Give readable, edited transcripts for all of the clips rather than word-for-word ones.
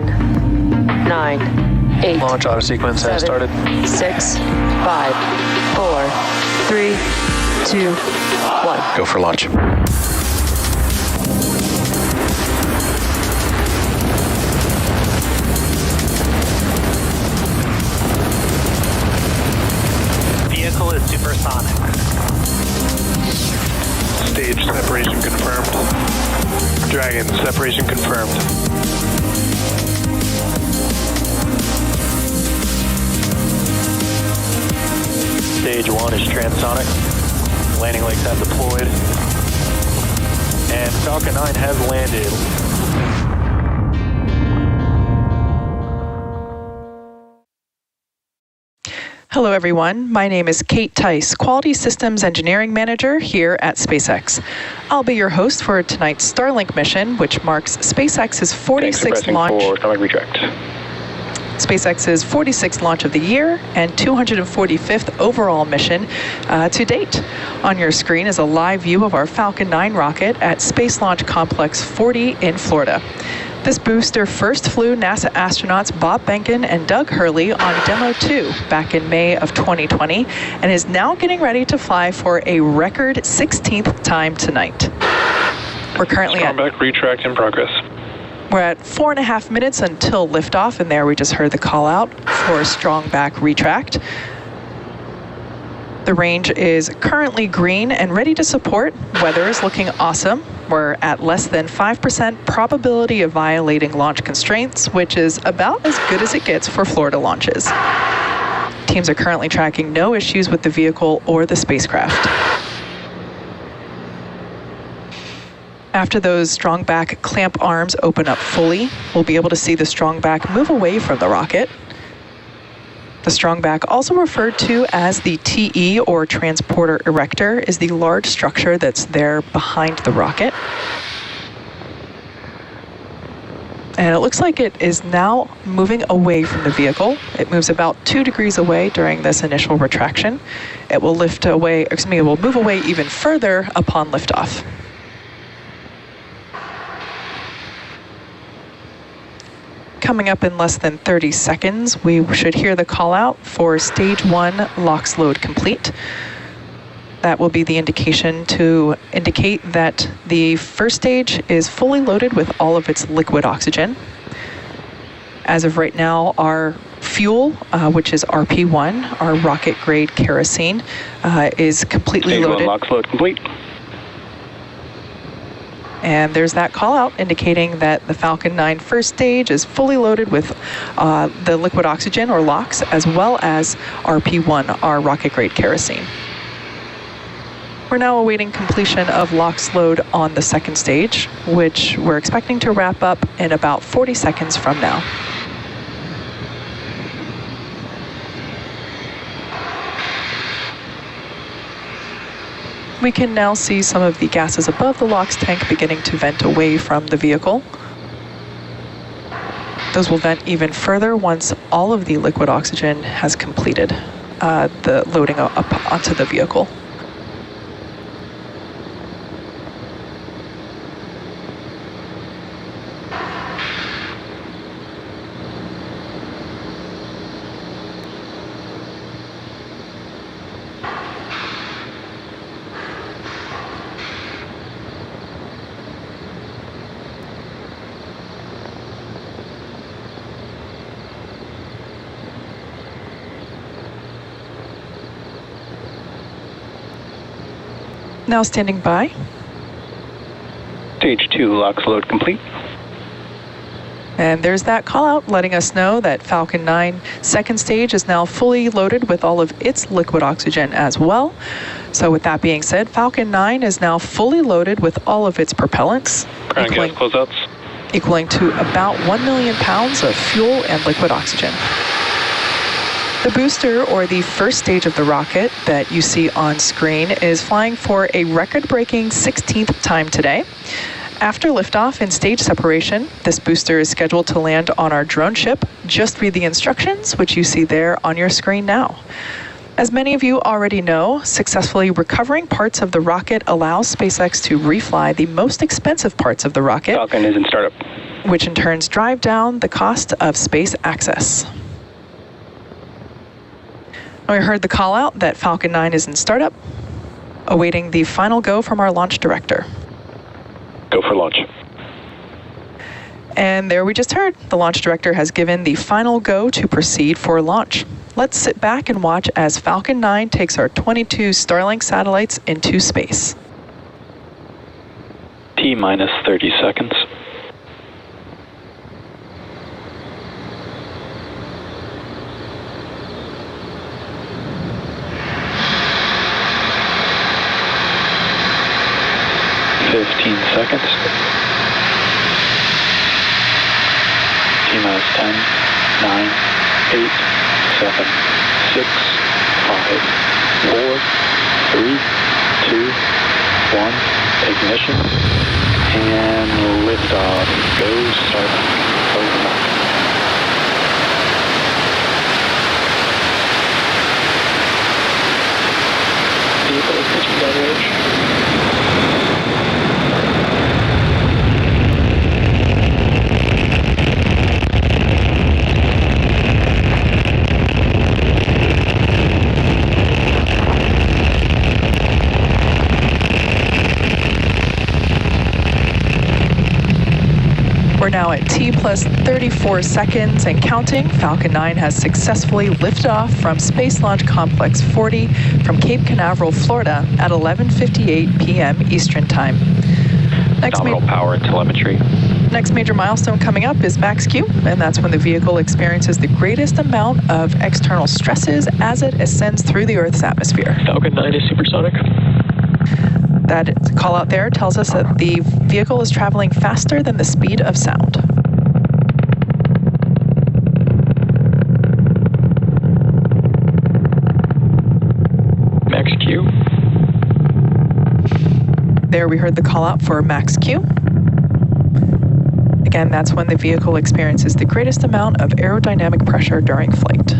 10, 9, 8. Launch auto sequence has started. 6, 5, 4, 3, 2, 1. Go for launch. Vehicle is supersonic. Stage separation confirmed. Dragon, separation confirmed. Stage 1 is transonic. Landing legs have deployed. And Falcon 9 has landed. Hello everyone, my name is Kate Tice, Quality Systems Engineering Manager here at SpaceX. I'll be your host for tonight's Starlink mission, which marks SpaceX's 46th launch. SpaceX's 46th launch of the year and 245th overall mission to date. On your screen is a live view of our Falcon 9 rocket at Space Launch Complex 40 in Florida. This booster first flew NASA astronauts Bob Behnken and Doug Hurley on Demo 2 back in May of 2020 and is now getting ready to fly for a record 16th time tonight. We're currently Strongback retract in progress. We're at 4.5 minutes until liftoff, and there we just heard the call out for strong back retract. The range is currently green and ready to support. Weather is looking awesome. We're at less than 5% probability of violating launch constraints, which is about as good as it gets for Florida launches. Teams are currently tracking no issues with the vehicle or the spacecraft. After those strong back clamp arms open up fully, we'll be able to see the strong back move away from the rocket. The strong back, also referred to as the TE or transporter erector, is the large structure that's there behind the rocket. And it looks like it is now moving away from the vehicle. It moves about 2 degrees away during this initial retraction. It will it will move away even further upon liftoff. Coming up in less than 30 seconds, we should hear the call out for stage 1 LOX load complete. That will be the indication to indicate that the first stage is fully loaded with all of its liquid oxygen. As of right now, our fuel, which is RP1, our rocket grade kerosene, is completely stage loaded. Stage 1 LOX load complete. And there's that call out indicating that the Falcon 9 first stage is fully loaded with the liquid oxygen or LOX, as well as RP1, our rocket grade kerosene. We're now awaiting completion of LOX load on the second stage, which we're expecting to wrap up in about 40 seconds from now. We can now see some of the gases above the LOX tank beginning to vent away from the vehicle. Those will vent even further once all of the liquid oxygen has completed the loading up onto the vehicle. Now standing by. Stage 2 LOX load complete. And there's that call out letting us know that Falcon 9 second stage is now fully loaded with all of its liquid oxygen as well. So with that being said, Falcon 9 is now fully loaded with all of its propellants, Ground gas closeouts. Equaling to about 1 million pounds of fuel and liquid oxygen. The booster, or the first stage of the rocket that you see on screen, is flying for a record-breaking 16th time today. After liftoff and stage separation, this booster is scheduled to land on our drone ship. Just read the instructions, which you see there on your screen now. As many of you already know, successfully recovering parts of the rocket allows SpaceX to refly the most expensive parts of the rocket. Falcon is in startup. which in turn drive down the cost of space access. We heard the call out that Falcon 9 is in startup, awaiting the final go from our launch director. Go for launch. And there we just heard, the launch director has given the final go to proceed for launch. Let's sit back and watch as Falcon 9 takes our 22 Starlink satellites into space. T-minus 30 seconds. Seconds. T-minus 10, 9, 8, 7, 6, 5, 4, 3, 2, 1, ignition, and liftoff. Go Starlink. Go Falcon. Vehicle is pitching down range. We're now at T plus 34 seconds and counting. Falcon 9 has successfully lifted off from Space Launch Complex 40 from Cape Canaveral, Florida at 11:58 p.m. Eastern Time. Nominal power and telemetry. Next major milestone coming up is max Q, and that's when the vehicle experiences the greatest amount of external stresses as it ascends through the Earth's atmosphere. Falcon 9 is supersonic. That call out there tells us that the vehicle is traveling faster than the speed of sound. Max Q. There we heard the call out for max Q. Again, that's when the vehicle experiences the greatest amount of aerodynamic pressure during flight.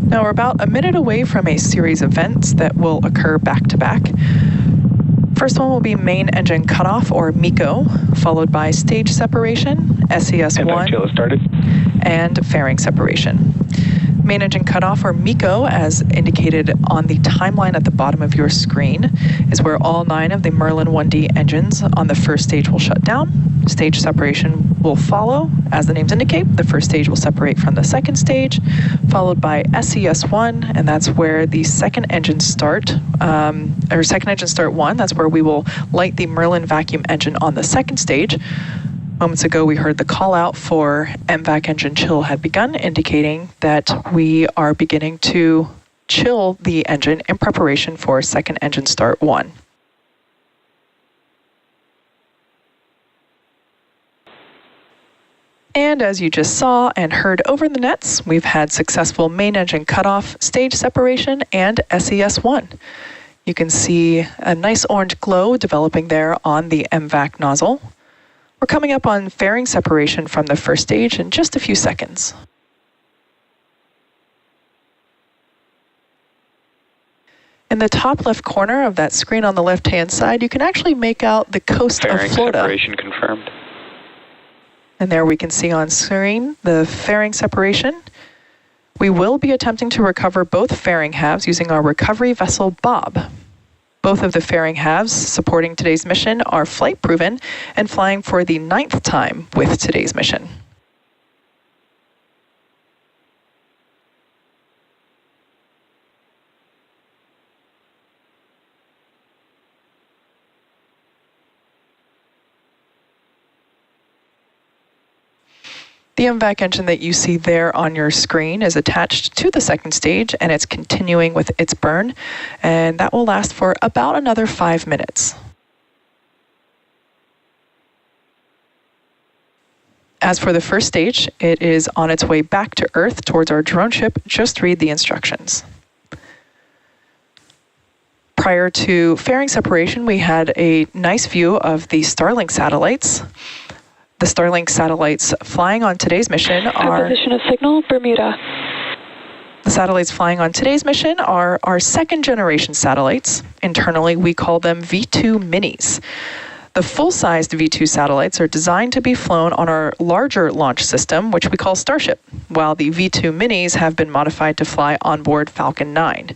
Now we're about a minute away from a series of events that will occur back to back. First one will be main engine cutoff, or MECO, followed by stage separation, SES-1, and fairing separation. Main engine cutoff, or MECO, as indicated on the timeline at the bottom of your screen, is where all 9 of the Merlin 1D engines on the first stage will shut down. Stage separation will follow. As the names indicate, the first stage will separate from the second stage, followed by SES-1, and that's where the second engine start 1, that's where we will light the Merlin vacuum engine on the second stage. Moments ago, we heard the call out for MVAC engine chill had begun, indicating that we are beginning to chill the engine in preparation for second engine start 1. And as you just saw and heard over the nets, we've had successful main engine cutoff, stage separation, and SES-1. You can see a nice orange glow developing there on the MVAC nozzle. We're coming up on fairing separation from the first stage in just a few seconds. In the top left corner of that screen on the left-hand side, you can actually make out the coast of Florida. Fairing separation confirmed. And there we can see on screen the fairing separation. We will be attempting to recover both fairing halves using our recovery vessel Bob. Both of the fairing halves supporting today's mission are flight proven and flying for the 9th time with today's mission. The MVAC engine that you see there on your screen is attached to the second stage, and it's continuing with its burn, and that will last for about another 5 minutes. As for the first stage, it is on its way back to Earth towards our drone ship. Just read the instructions. Prior to fairing separation, we had a nice view of the Starlink satellites. The Starlink satellites flying on today's mission are... Position of signal, Bermuda. The satellites flying on today's mission are our second generation satellites. Internally, we call them V2 minis. The full-sized V2 satellites are designed to be flown on our larger launch system, which we call Starship, while the V2 minis have been modified to fly onboard Falcon 9.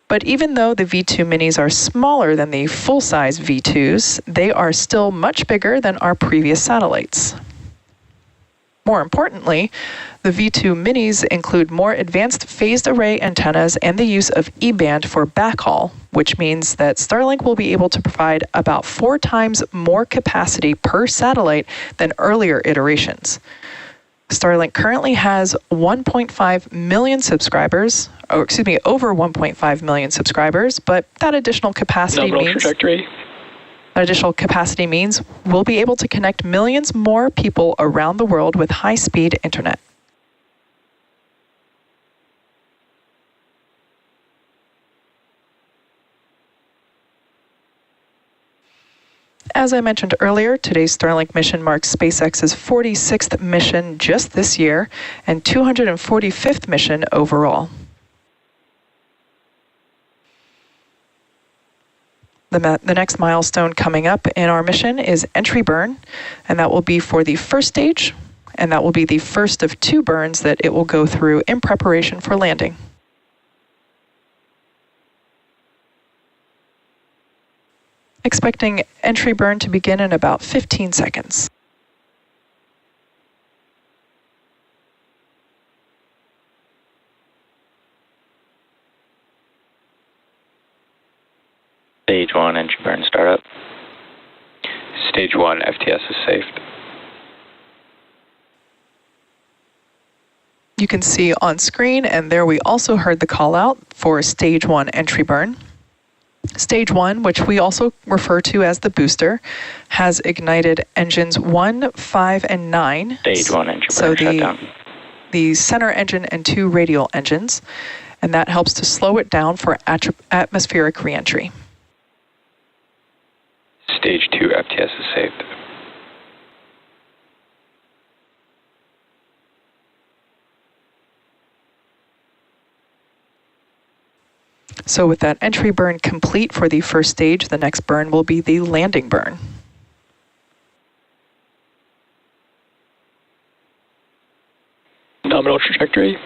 But even though the V2 minis are smaller than the full-size V2s, they are still much bigger than our previous satellites. More importantly, the V2 minis include more advanced phased array antennas and the use of E-band for backhaul, which means that Starlink will be able to provide about 4 times more capacity per satellite than earlier iterations. Starlink currently has 1.5 million subscribers, over 1.5 million subscribers, but that additional capacity means we'll be able to connect millions more people around the world with high-speed internet. As I mentioned earlier, today's Starlink mission marks SpaceX's 46th mission just this year and 245th mission overall. The next milestone coming up in our mission is entry burn, and that will be for the first stage, and that will be the first of 2 burns that it will go through in preparation for landing. Expecting entry burn to begin in about 15 seconds. Stage 1, entry burn startup. Stage 1, FTS is saved. You can see on screen, and there we also heard the call out for Stage 1 entry burn. Stage 1, which we also refer to as the booster, has ignited engines 1, 5, and 9. Stage 1 entry burn shutdown. The center engine and 2 radial engines, and that helps to slow it down for atmospheric reentry. Stage 2 FTS is saved. So with that entry burn complete for the first stage, the next burn will be the landing burn. Nominal trajectory.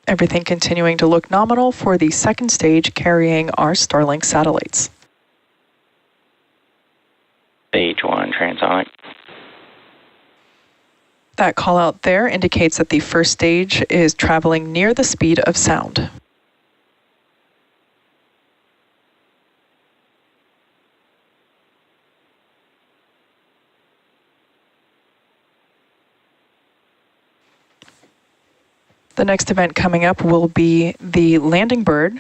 Everything continuing to look nominal for the second stage carrying our Starlink satellites. Stage 1 transonic. That call out there indicates that the first stage is traveling near the speed of sound. The next event coming up will be the landing bird.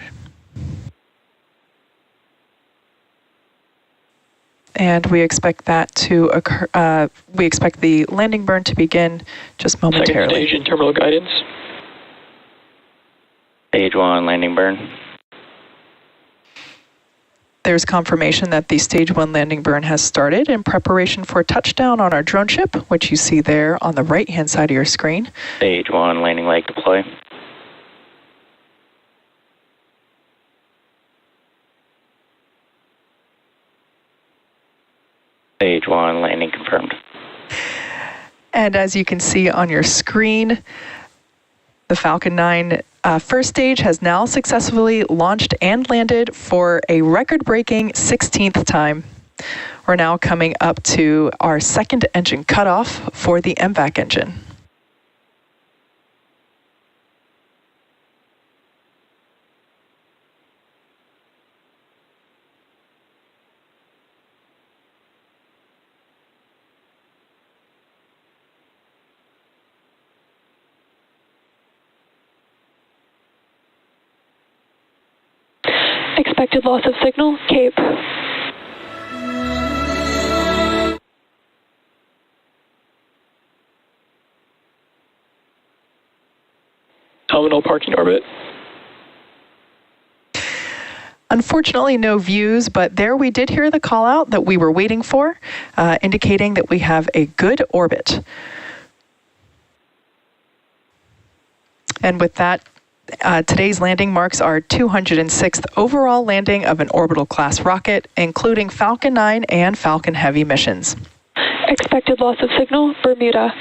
And we expect that to occur, we expect the landing burn to begin just momentarily. Second stage in terminal guidance. Stage 1 landing burn. There's confirmation that the Stage 1 landing burn has started in preparation for touchdown on our drone ship, which you see there on the right-hand side of your screen. Stage 1 landing leg deploy. Stage 1 landing confirmed. And as you can see on your screen, the Falcon 9 first stage has now successfully launched and landed for a record-breaking 16th time. We're now coming up to our second engine cutoff for the MVAC engine. Expected loss of signal, Cape. nominal parking orbit. Unfortunately, no views, but there we did hear the call out that we were waiting for, indicating that we have a good orbit. And with that, today's landing marks our 206th overall landing of an orbital class rocket, including Falcon 9 and Falcon Heavy missions. Expected loss of signal, Bermuda.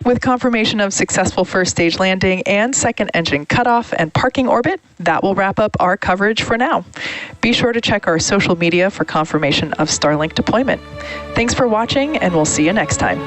With confirmation of successful first stage landing and second engine cutoff and parking orbit, that will wrap up our coverage for now. Be sure to check our social media for confirmation of Starlink deployment. Thanks for watching, and we'll see you next time.